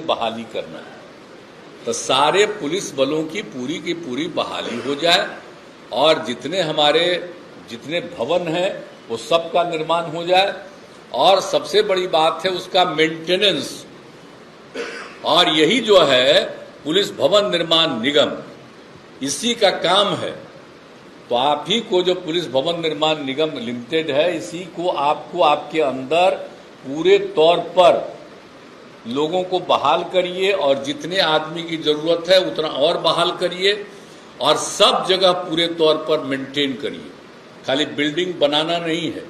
बहाली करना है। तो सारे पुलिस बलों की पूरी बहाली हो जाए और जितने भवन हैं वो सबका निर्माण हो जाए, और सबसे बड़ी बात है उसका मेंटेनेंस। और यही जो है पुलिस भवन निर्माण निगम, इसी का काम है। तो आप ही को जो पुलिस भवन निर्माण निगम लिमिटेड है, इसी को आपको आपके अंदर पूरे तौर पर लोगों को बहाल करिए, और जितने आदमी की जरूरत है उतना और बहाल करिए, और सब जगह पूरे तौर पर मेंटेन करिए। खाली बिल्डिंग बनाना नहीं है,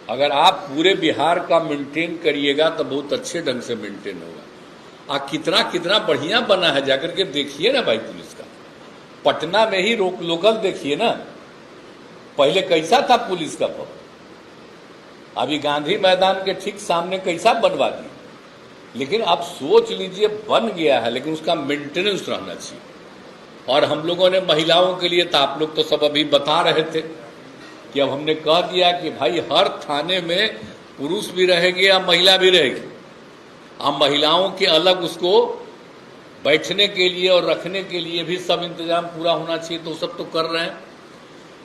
अगर आप पूरे बिहार का मेंटेन करिएगा तो बहुत अच्छे ढंग से मेंटेन होगा। कितना बढ़िया बना है, जाकर के देखिए ना भाई पुलिस का। पटना में ही लोकल देखिए ना, पहले कैसा था पुलिस का भवन, अभी गांधी मैदान के ठीक सामने कैसा बनवा दिया। लेकिन आप सोच लीजिए, बन गया है लेकिन उसका मेंटेनेंस रहना चाहिए। और हम लोगों ने महिलाओं के लिए, तो आप लोग तो सब अभी बता रहे थे कि अब हमने कह दिया कि भाई हर थाने में पुरुष भी रहेंगे या महिला भी रहेगी। अब महिलाओं के अलग उसको बैठने के लिए और रखने के लिए भी सब इंतजाम पूरा होना चाहिए, तो सब तो कर रहे हैं।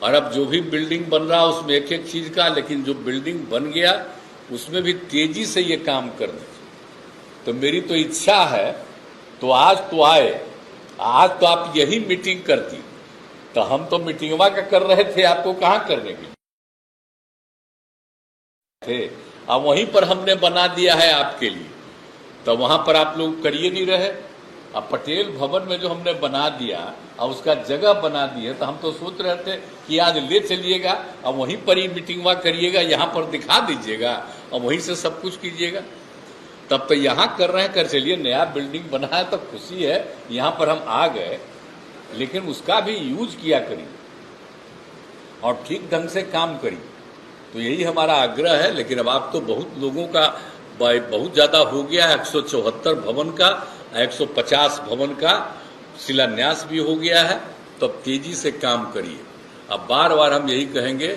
और अब जो भी बिल्डिंग बन रहा है उसमें एक एक चीज का, लेकिन जो बिल्डिंग बन गया उसमें भी तेजी से ये काम कर दीजिए। तो मेरी तो इच्छा है, तो आज तो आए, आज तो आप यही मीटिंग करती, तो हम तो मीटिंगवा का कर रहे थे, आपको कहाँ करने के थे। अब वहीं पर हमने बना दिया है आपके लिए, तो वहां पर आप लोग करिए नहीं रहे। अब पटेल भवन में जो हमने बना दिया, अब उसका जगह बना दी है, तो हम तो सोच रहे थे कि आज ले चलिएगा, अब वहीं पर ही मीटिंगवा करिएगा, यहाँ पर दिखा दीजिएगा और वहीं से सब कुछ कीजिएगा। तब तो यहाँ कर रहे हैं, कर चलिए, नया बिल्डिंग बना है तो खुशी है, यहाँ पर हम आ गए, लेकिन उसका भी यूज किया करिए और ठीक ढंग से काम करिए। तो यही हमारा आग्रह है। लेकिन अब आप तो बहुत लोगों का बहुत ज़्यादा हो गया है, 174 भवन का, 150 भवन का शिलान्यास भी हो गया है, तो अब तेजी से काम करिए। अब बार बार हम यही कहेंगे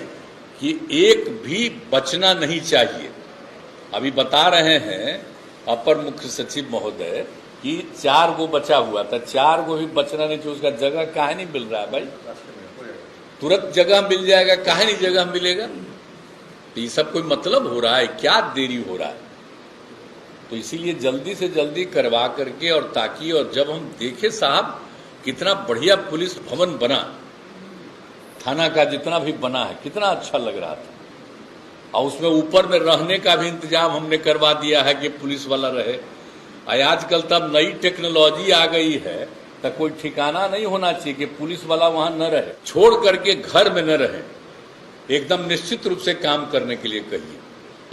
कि एक भी बचना नहीं चाहिए। अभी बता रहे हैं अपर मुख्य सचिव महोदय कि 4 गो बचा हुआ था, 4 गो भी बचना नहीं चाहिए। उसका जगह काहे नहीं मिल रहा है भाई? तुरंत जगह मिल जाएगा, काहे नहीं जगह मिलेगा? तो ये सब कोई मतलब हो रहा है? क्या देरी हो रहा है? तो इसीलिए जल्दी से जल्दी करवा करके, और ताकि, और जब हम देखे साहब कितना बढ़िया पुलिस भवन बना, थाना का जितना भी बना है, कितना अच्छा लग रहा था। और उसमें ऊपर में रहने का भी इंतजाम हमने करवा दिया है कि पुलिस वाला रहे। आजकल तब नई टेक्नोलॉजी आ गई है, तो कोई ठिकाना नहीं होना चाहिए कि पुलिस वाला वहां न रहे, छोड़ करके घर में न रहे, एकदम निश्चित रूप से काम करने के लिए कहिए।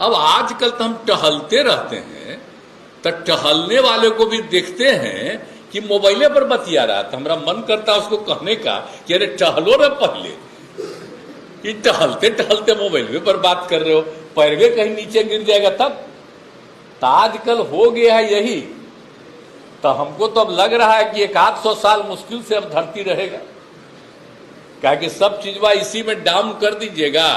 अब आजकल तो हम टहलते रहते हैं, तो टहलने वाले को भी देखते हैं कि मोबाइले पर बतिया रहा था। हमारा मन करता है उसको कहने का कि अरे टहलो ना, पहले कि टहलते टहलते मोबाइल पर बात कर रहे हो, पैरवे कहीं नीचे गिर जाएगा तब। तो आजकल हो गया है यही। तो हमको तो अब लग रहा है कि 100 साल मुश्किल से अब धरती रहेगा, क्या कि सब चीजवा इसी में डाउन कर दीजिएगा,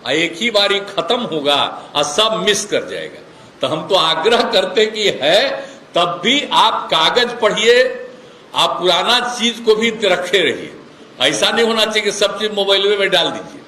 एक ही बारी खत्म होगा और सब मिस कर जाएगा। तो हम तो आग्रह करते कि है, तब भी आप कागज पढ़िए, आप पुराना चीज को भी रखे रहिए। ऐसा नहीं होना चाहिए कि सब चीज मोबाइल में डाल दीजिए।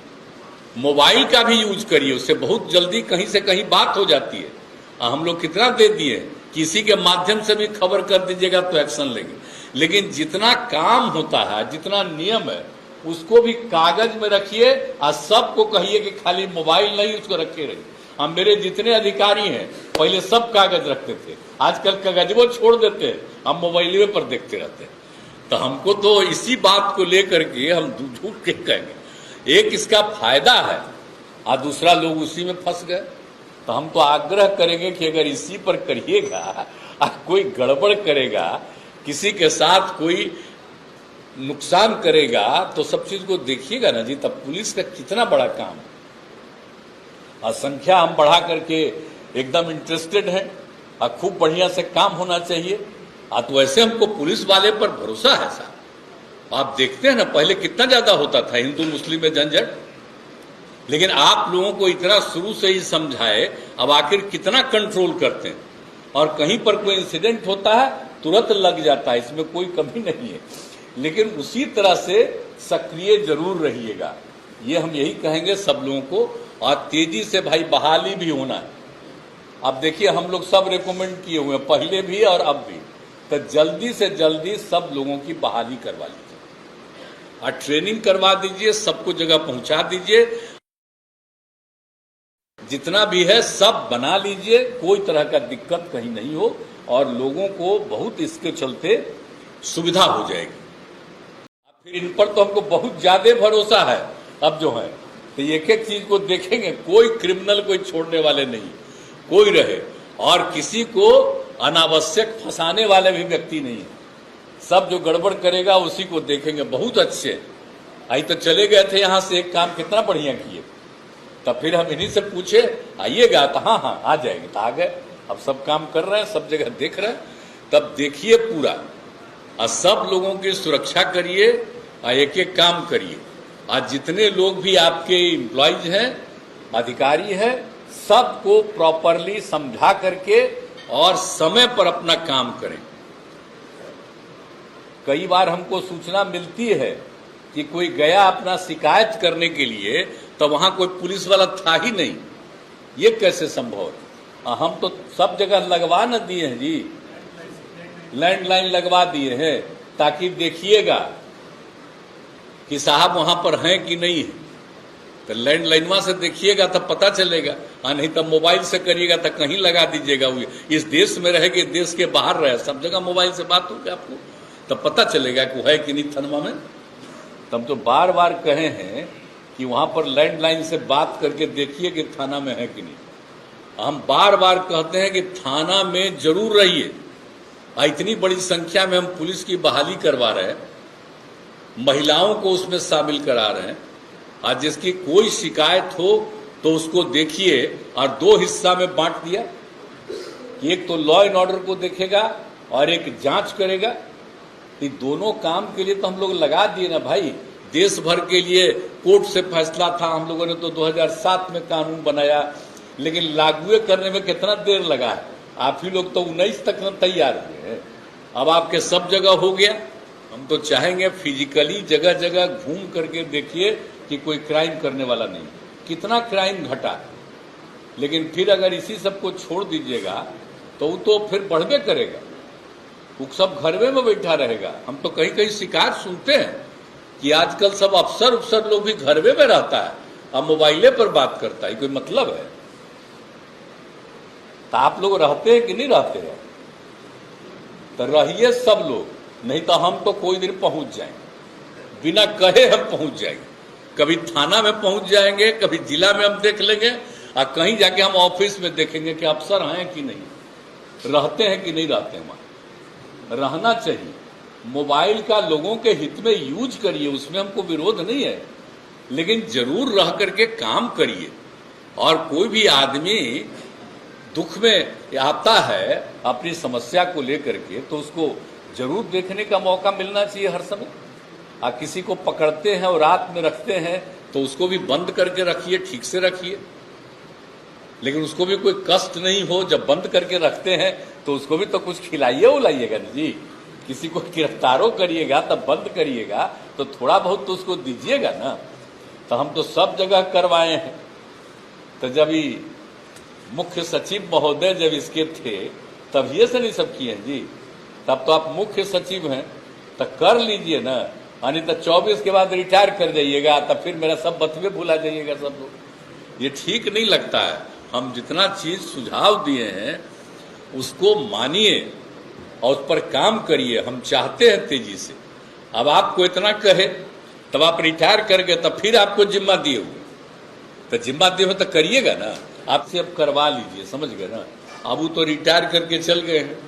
मोबाइल का भी यूज करिए, उससे बहुत जल्दी कहीं से कहीं बात हो जाती है। हम लोग कितना दे दिए, किसी के माध्यम से भी खबर कर दीजिएगा तो एक्शन लेंगे। लेकिन जितना काम होता है, जितना नियम है, उसको भी कागज में रखिए और सबको कहिए कि खाली मोबाइल नहीं, उसको रखे रहिए। हम मेरे जितने अधिकारी हैं पहले सब कागज रखते थे, आजकल कागज वो छोड़ देते हैं, हम मोबाइल पर देखते रहते हैं। तो हमको तो इसी बात को लेकर के हम झूठ के कहेंगे, एक इसका फायदा है और दूसरा लोग उसी में फंस गए। तो हम तो आग्रह करेंगे कि अगर इसी पर करिएगा और कोई गड़बड़ करेगा, किसी के साथ कोई नुकसान करेगा, तो सब चीज को देखिएगा ना जी। तब पुलिस का कितना बड़ा काम है, और संख्या हम बढ़ा करके एकदम इंटरेस्टेड हैं और खूब बढ़िया से काम होना चाहिए। तो वैसे हमको पुलिस वाले पर भरोसा है साहब। आप देखते हैं ना, पहले कितना ज्यादा होता था हिंदू मुस्लिम में झंझट, लेकिन आप लोगों को इतना शुरू से ही समझाए, अब आखिर कितना कंट्रोल करते हैं। और कहीं पर कोई इंसिडेंट होता है तुरंत लग जाता है, इसमें कोई कमी नहीं है। लेकिन उसी तरह से सक्रिय जरूर रहिएगा, ये हम यही कहेंगे सब लोगों को। और तेजी से भाई बहाली भी होना है। अब देखिए हम लोग सब रेकमेंड किए हुए हैं, पहले भी और अब भी, तो जल्दी से जल्दी सब लोगों की बहाली करवा लीजिए और ट्रेनिंग करवा दीजिए, सबको जगह पहुंचा दीजिए, जितना भी है सब बना लीजिए, कोई तरह का दिक्कत कहीं नहीं हो और लोगों को बहुत इसके चलते सुविधा हो जाएगी। फिर इन पर तो हमको बहुत ज्यादा भरोसा है अब जो है, तो एक एक चीज को देखेंगे, कोई क्रिमिनल कोई छोड़ने वाले नहीं, कोई रहे, और किसी को अनावश्यक फंसाने वाले भी व्यक्ति नहीं है। सब जो गड़बड़ करेगा उसी को देखेंगे। बहुत अच्छे आई तो चले गए थे यहाँ से, एक काम कितना बढ़िया किए, तब फिर हम इन्हीं से पूछे आइएगा, तो हाँ हाँ आ जाएंगे, तो आ गए। अब सब काम कर रहे हैं, सब जगह देख रहे हैं। तब देखिए पूरा, और सब लोगों की सुरक्षा करिए और एक एक काम करिए। आज जितने लोग भी आपके एम्प्लॉयज हैं, अधिकारी हैं, सबको प्रॉपरली समझा करके और समय पर अपना काम करें। कई बार हमको सूचना मिलती है कि कोई गया अपना शिकायत करने के लिए, तो वहां कोई पुलिस वाला था ही नहीं। ये कैसे संभव है? हम तो सब जगह लगवा न दिए हैं जी, लैंडलाइन लगवा दिए हैं, ताकि देखिएगा कि साहब वहां पर हैं कि नहीं है। तो लैंडलाइनवा से देखिएगा तब पता चलेगा, और नहीं तब मोबाइल से करिएगा तो कहीं लगा दीजिएगा। इस देश में रहे कि देश के बाहर रहे, सब जगह मोबाइल से बात होगी आपको, तब पता चलेगा कि वो है कि नहीं थाना में। तब तो बार बार कहे हैं कि वहां पर लैंडलाइन से बात करके देखिए कि थाना में है कि नहीं। हम बार बार कहते हैं कि थाना में जरूर रहिए। इतनी बड़ी संख्या में हम पुलिस की बहाली करवा रहे हैं, महिलाओं को उसमें शामिल करा रहे हैं। आज जिसकी कोई शिकायत हो तो उसको देखिए, और दो हिस्सा में बांट दिया, एक तो लॉ एंड ऑर्डर को देखेगा और एक जांच करेगा। ये दोनों काम के लिए तो हम लोग लगा दिए ना भाई। देश भर के लिए कोर्ट से फैसला था, हम लोगों ने तो 2007 में कानून बनाया, लेकिन लागू करने में कितना देर लगा है। आप ही लोग तो 19 तक में तैयार हुए हैं, अब आपके सब जगह हो गया। हम तो चाहेंगे फिजिकली जगह जगह घूम करके देखिए कि कोई क्राइम करने वाला नहीं। कितना क्राइम घटा, लेकिन फिर अगर इसी सबको छोड़ दीजिएगा तो वो तो फिर बढ़वे करेगा, वो सब घरवे में बैठा रहेगा। हम तो कहीं कहीं शिकायत सुनते हैं कि आजकल सब अफसर लोग भी घरवे में रहता है और मोबाइले पर बात करता है। कोई मतलब है? तो आप लोग रहते हैं कि नहीं रहते हैं? तो रहिए सब लोग, नहीं तो हम तो कोई दिन पहुंच जाएंगे, बिना कहे हम पहुंच जाएंगे। कभी थाना में पहुंच जाएंगे, कभी जिला में हम देख लेंगे, और कहीं जाके हम ऑफिस में देखेंगे कि अफसर हैं कि नहीं, रहते हैं कि नहीं रहते हैं। वहां रहना चाहिए। मोबाइल का लोगों के हित में यूज करिए, उसमें हमको विरोध नहीं है, लेकिन जरूर रह करके काम करिए। और कोई भी आदमी दुख में आता है अपनी समस्या को लेकर के, तो उसको जरूर देखने का मौका मिलना चाहिए हर समय। किसी को पकड़ते हैं और रात में रखते हैं तो उसको भी बंद करके रखिए, ठीक से रखिए, लेकिन उसको भी कोई कष्ट नहीं हो। जब बंद करके रखते हैं तो उसको भी तो कुछ खिलाइए उलाइएगा जी। किसी को गिरफ्तारों करिएगा तब बंद करिएगा तो थोड़ा बहुत तो उसको दीजिएगा ना। तो हम तो सब जगह करवाए हैं। तो जब ये मुख्य सचिव महोदय जब इसके थे तब ये से नहीं सब किए हैं जी। तब तो आप मुख्य सचिव हैं तो कर लीजिए ना, यानी तो 24 के बाद रिटायर कर जाइएगा, तब फिर मेरा सब बतवे भुला जाइएगा सब लोग। ये ठीक नहीं लगता है। हम जितना चीज सुझाव दिए हैं उसको मानिए और उस पर काम करिए। हम चाहते हैं तेजी से। अब आपको इतना कहे तब आप रिटायर कर गए, तब फिर आपको जिम्मा दिए हुए, तो जिम्मा दिए हुए तो करिएगा ना। आपसे अब करवा लीजिए, समझ गए ना। अब वो तो रिटायर करके चल गए हैं,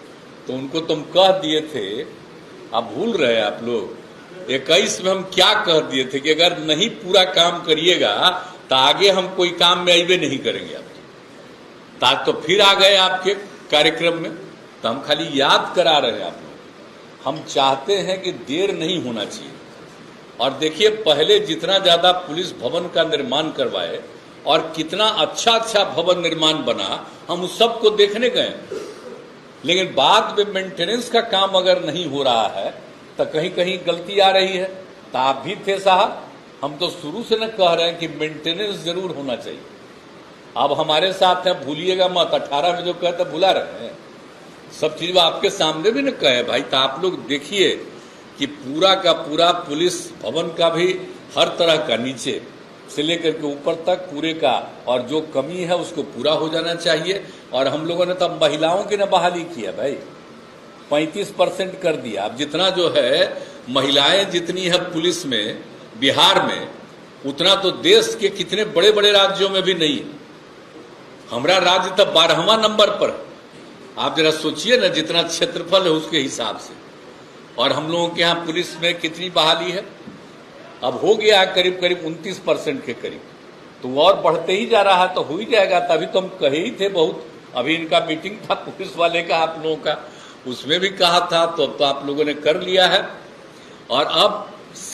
तो उनको तुम कह दिए थे, आप भूल रहे हैं आप लोग। 21 में हम क्या कह दिए थे कि अगर नहीं पूरा काम करिएगा तो आगे हम कोई काम में आइबे नहीं करेंगे आपके। आज तो फिर आ गए आपके कार्यक्रम में, तो हम खाली याद करा रहे हैं आप लोग। हम चाहते हैं कि देर नहीं होना चाहिए। और देखिए पहले जितना ज्यादा पुलिस भवन का निर्माण करवाए और कितना अच्छा अच्छा भवन निर्माण बना, हम उस सबको देखने गए। लेकिन बाद में मेंटेनेंस का काम अगर नहीं हो रहा है तो कहीं कहीं गलती आ रही है। तो आप भी थे साहब, हम तो शुरू से न कह रहे हैं कि मेंटेनेंस जरूर होना चाहिए। अब हमारे साथ हैं, भूलिएगा मत, 18 में जो कहते भुला रहे हैं, सब चीज आपके सामने भी न कहे भाई। तो आप लोग देखिए कि पूरा का पूरा पुलिस भवन का भी हर तरह का नीचे से लेकर के ऊपर तक पूरे का, और जो कमी है उसको पूरा हो जाना चाहिए। और हम लोगों ने तो महिलाओं की न बहाली किया भाई, 35% कर दिया। अब जितना जो है महिलाएं जितनी है पुलिस में बिहार में, उतना तो देश के कितने बड़े बड़े राज्यों में भी नहीं है। हमारा राज्य तब 12वां नंबर पर। आप जरा सोचिए ना, जितना क्षेत्रफल है उसके हिसाब से, और हम लोगों के यहाँ पुलिस में कितनी बहाली है। अब हो गया करीब करीब 29% के करीब, तो वो और बढ़ते ही जा रहा है, तो हो ही जाएगा। तभी तो हम कहे ही थे बहुत। अभी इनका मीटिंग था पुलिस वाले का आप लोगों का, उसमें भी कहा था, तो आप लोगों ने कर लिया है। और अब